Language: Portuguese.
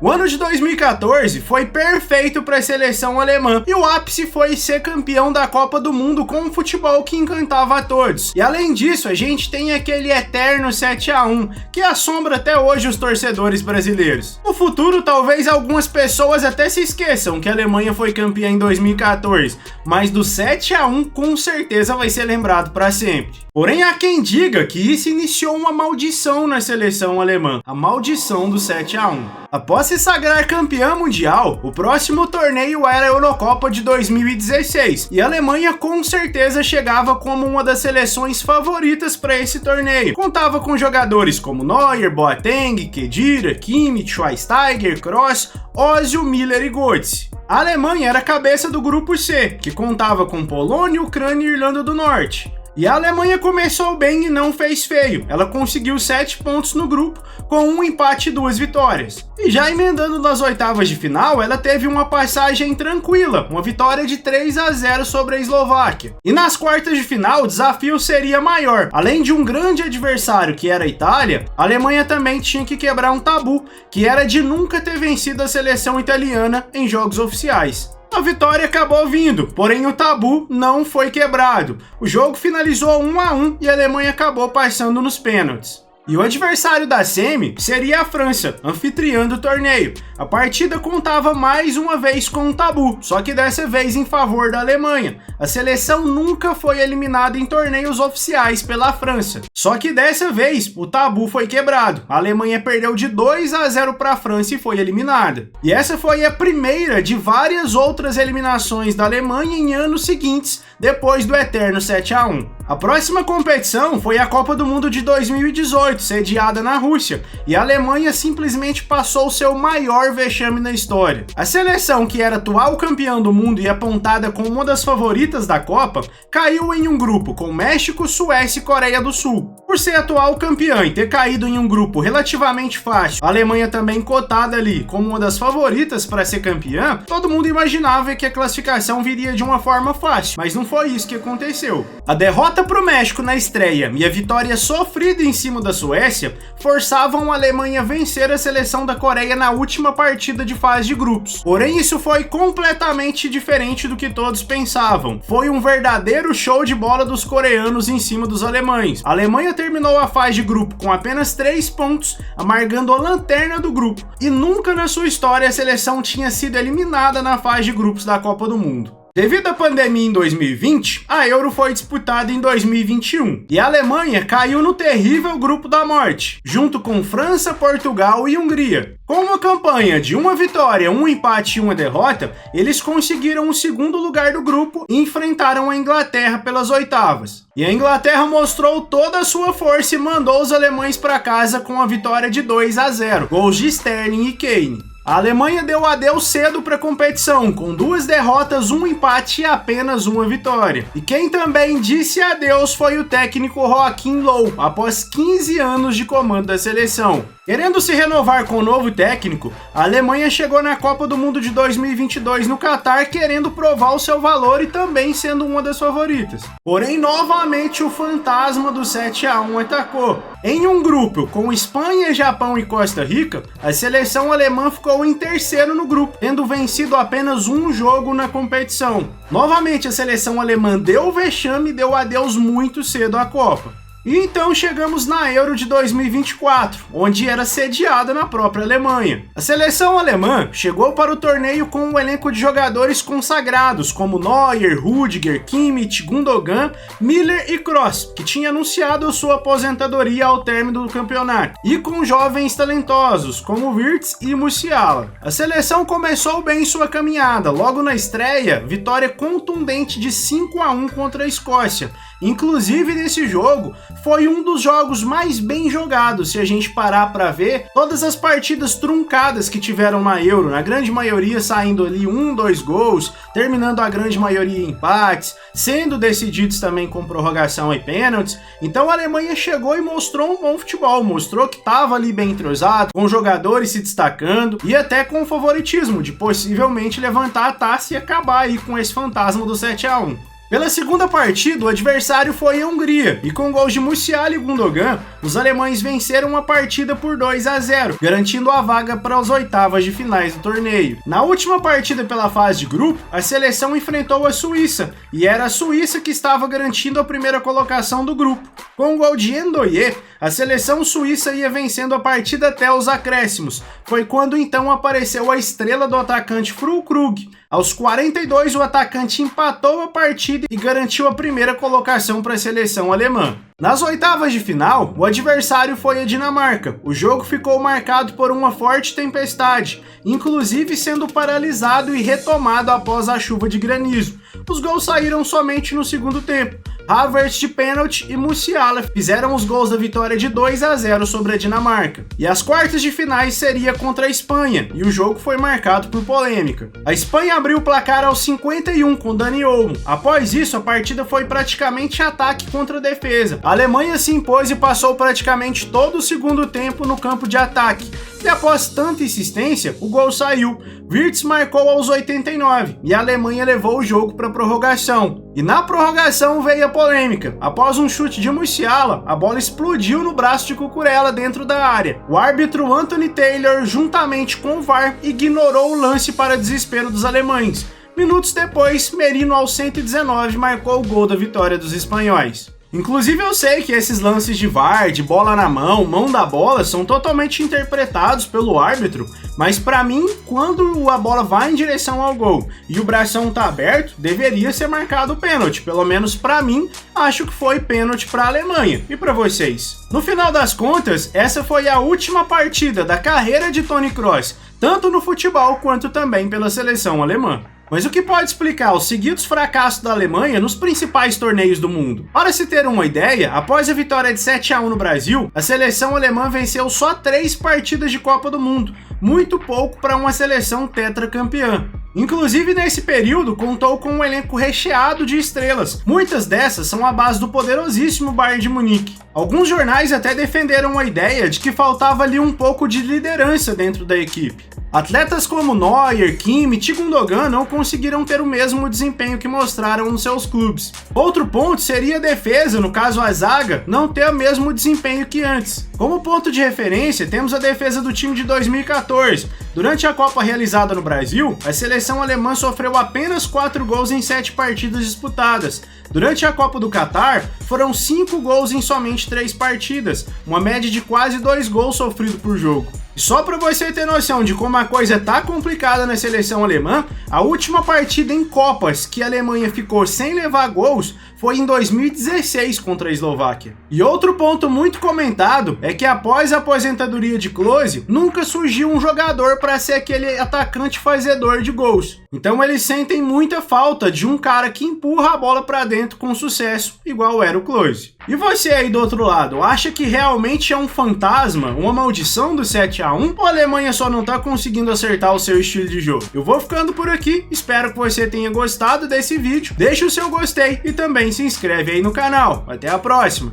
O ano de 2014 foi perfeito para a seleção alemã e o ápice foi ser campeão da Copa do Mundo com um futebol que encantava a todos. E além disso, a gente tem aquele eterno 7-1 que assombra até hoje os torcedores brasileiros. No futuro, talvez algumas pessoas até se esqueçam que a Alemanha foi campeã em 2014, mas do 7-1 com certeza vai ser lembrado para sempre. Porém, há quem diga que isso iniciou uma maldição na seleção alemã, a maldição do 7-1. Após se sagrar campeã mundial, o próximo torneio era a Eurocopa de 2016, e a Alemanha com certeza chegava como uma das seleções favoritas para esse torneio. Contava com jogadores como Neuer, Boateng, Khedira, Kimmich, Schweinsteiger, Kroos, Ozil, Müller e Götze. A Alemanha era a cabeça do grupo C, que contava com Polônia, Ucrânia e Irlanda do Norte. E a Alemanha começou bem e não fez feio. Ela conseguiu 7 pontos no grupo, com um empate e 2 vitórias. E já emendando nas oitavas de final, ela teve uma passagem tranquila, uma vitória de 3-0 sobre a Eslováquia. E nas quartas de final, o desafio seria maior. Além de um grande adversário, que era a Itália, a Alemanha também tinha que quebrar um tabu, que era de nunca ter vencido a seleção italiana em jogos oficiais. A vitória acabou vindo, porém o tabu não foi quebrado. O jogo finalizou 1-1 e a Alemanha acabou passando nos pênaltis. E o adversário da semi seria a França, anfitriã do torneio. A partida contava mais uma vez com um tabu, só que dessa vez em favor da Alemanha. A seleção nunca foi eliminada em torneios oficiais pela França. Só que dessa vez o tabu foi quebrado. A Alemanha perdeu de 2-0 para a França e foi eliminada. E essa foi a primeira de várias outras eliminações da Alemanha em anos seguintes, depois do eterno 7-1. A próxima competição foi a Copa do Mundo de 2018, sediada na Rússia, e a Alemanha simplesmente passou seu maior vexame na história. A seleção, que era atual campeã do mundo e apontada como uma das favoritas da Copa, caiu em um grupo com México, Suécia e Coreia do Sul. Por ser atual campeã e ter caído em um grupo relativamente fácil, a Alemanha também cotada ali como uma das favoritas para ser campeã, todo mundo imaginava que a classificação viria de uma forma fácil, mas não foi isso que aconteceu. A derrota para o México na estreia e a vitória sofrida em cima da Suécia forçavam a Alemanha a vencer a seleção da Coreia na última partida de fase de grupos. Porém, isso foi completamente diferente do que todos pensavam. Foi um verdadeiro show de bola dos coreanos em cima dos alemães. A Alemanha terminou a fase de grupo com apenas 3 pontos, amargando a lanterna do grupo. E nunca na sua história a seleção tinha sido eliminada na fase de grupos da Copa do Mundo. Devido à pandemia em 2020, a Euro foi disputada em 2021 e a Alemanha caiu no terrível grupo da morte, junto com França, Portugal e Hungria. Com uma campanha de uma vitória, um empate e uma derrota, eles conseguiram o segundo lugar do grupo e enfrentaram a Inglaterra pelas oitavas. E a Inglaterra mostrou toda a sua força e mandou os alemães para casa com a vitória de 2-0, gols de Sterling e Kane. A Alemanha deu adeus cedo para a competição, com 2 derrotas, um empate e apenas uma vitória. E quem também disse adeus foi o técnico Joachim Löw, após 15 anos de comando da seleção. Querendo se renovar com o novo técnico, a Alemanha chegou na Copa do Mundo de 2022 no Catar querendo provar o seu valor e também sendo uma das favoritas. Porém, novamente o fantasma do 7-1 atacou. Em um grupo com Espanha, Japão e Costa Rica, a seleção alemã ficou em terceiro no grupo, tendo vencido apenas um jogo na competição. Novamente a seleção alemã deu o vexame e deu adeus muito cedo à Copa. E então chegamos na Euro de 2024, onde era sediada na própria Alemanha. A seleção alemã chegou para o torneio com um elenco de jogadores consagrados como Neuer, Rüdiger, Kimmich, Gundogan, Müller e Kroos, que tinha anunciado sua aposentadoria ao término do campeonato, e com jovens talentosos como Wirtz e Musiala. A seleção começou bem sua caminhada, logo na estreia, vitória contundente de 5-1 contra a Escócia. Inclusive nesse jogo, foi um dos jogos mais bem jogados, se a gente parar para ver todas as partidas truncadas que tiveram na Euro, na grande maioria saindo ali 1-2 gols, terminando a grande maioria em empates, sendo decididos também com prorrogação e pênaltis. Então a Alemanha chegou e mostrou um bom futebol, mostrou que estava ali bem entrosado, com jogadores se destacando e até com favoritismo de possivelmente levantar a taça e acabar aí com esse fantasma do 7-1. Pela segunda partida, o adversário foi a Hungria, e com gols de Musiala e Gundogan, os alemães venceram a partida por 2-0, garantindo a vaga para as oitavas de finais do torneio. Na última partida pela fase de grupo, a seleção enfrentou a Suíça, e era a Suíça que estava garantindo a primeira colocação do grupo. Com o gol de Endoye, a seleção suíça ia vencendo a partida até os acréscimos. Foi quando então apareceu a estrela do atacante Füllkrug. Aos 42, o atacante empatou a partida e garantiu a primeira colocação para a seleção alemã. Nas oitavas de final, o adversário foi a Dinamarca. O jogo ficou marcado por uma forte tempestade, inclusive sendo paralisado e retomado após a chuva de granizo. Os gols saíram somente no segundo tempo. Havertz de pênalti e Musiala fizeram os gols da vitória de 2-0 sobre a Dinamarca. E as quartas de finais seria contra a Espanha, e o jogo foi marcado por polêmica. A Espanha abriu o placar aos 51 com Dani Olmo. Após isso, a partida foi praticamente ataque contra defesa. A Alemanha se impôs e passou praticamente todo o segundo tempo no campo de ataque. E após tanta insistência, o gol saiu. Wirtz marcou aos 89 e a Alemanha levou o jogo para prorrogação. E na prorrogação veio a polêmica. Após um chute de Musiala, a bola explodiu no braço de Cucurella dentro da área. O árbitro Anthony Taylor, juntamente com o VAR, ignorou o lance para desespero dos alemães. Minutos depois, Merino aos 119 marcou o gol da vitória dos espanhóis. Inclusive eu sei que esses lances de VAR, de bola na mão, mão da bola, são totalmente interpretados pelo árbitro, mas pra mim, quando a bola vai em direção ao gol e o bração tá aberto, deveria ser marcado o pênalti. Pelo menos pra mim, acho que foi pênalti pra Alemanha. E pra vocês? No final das contas, essa foi a última partida da carreira de Toni Kroos, tanto no futebol quanto também pela seleção alemã. Mas o que pode explicar os seguidos fracassos da Alemanha nos principais torneios do mundo? Para se ter uma ideia, após a vitória de 7-1 no Brasil, a seleção alemã venceu só 3 partidas de Copa do Mundo, muito pouco para uma seleção tetracampeã. Inclusive, nesse período, contou com um elenco recheado de estrelas. Muitas dessas são à base do poderosíssimo Bayern de Munique. Alguns jornais até defenderam a ideia de que faltava ali um pouco de liderança dentro da equipe. Atletas como Neuer, Kimmich e Gundogan não conseguiram ter o mesmo desempenho que mostraram nos seus clubes. Outro ponto seria a defesa, no caso a zaga, não ter o mesmo desempenho que antes. Como ponto de referência, temos a defesa do time de 2014. Durante a Copa realizada no Brasil, a seleção alemã sofreu apenas 4 gols em 7 partidas disputadas. Durante a Copa do Catar, foram 5 gols em somente 3 partidas, uma média de quase 2 gols sofridos por jogo. E só para você ter noção de como a coisa tá complicada na seleção alemã, a última partida em Copas que a Alemanha ficou sem levar gols foi em 2016 contra a Eslováquia. E outro ponto muito comentado é que após a aposentadoria de Klose, nunca surgiu um jogador para ser aquele atacante fazedor de gols. Então eles sentem muita falta de um cara que empurra a bola para dentro com sucesso, igual era o Klose. E você aí do outro lado, acha que realmente é um fantasma, uma maldição do 7-1, ou a Alemanha só não tá conseguindo acertar o seu estilo de jogo? Eu vou ficando por aqui, espero que você tenha gostado desse vídeo, deixa o seu gostei e também se inscreve aí no canal. Até a próxima!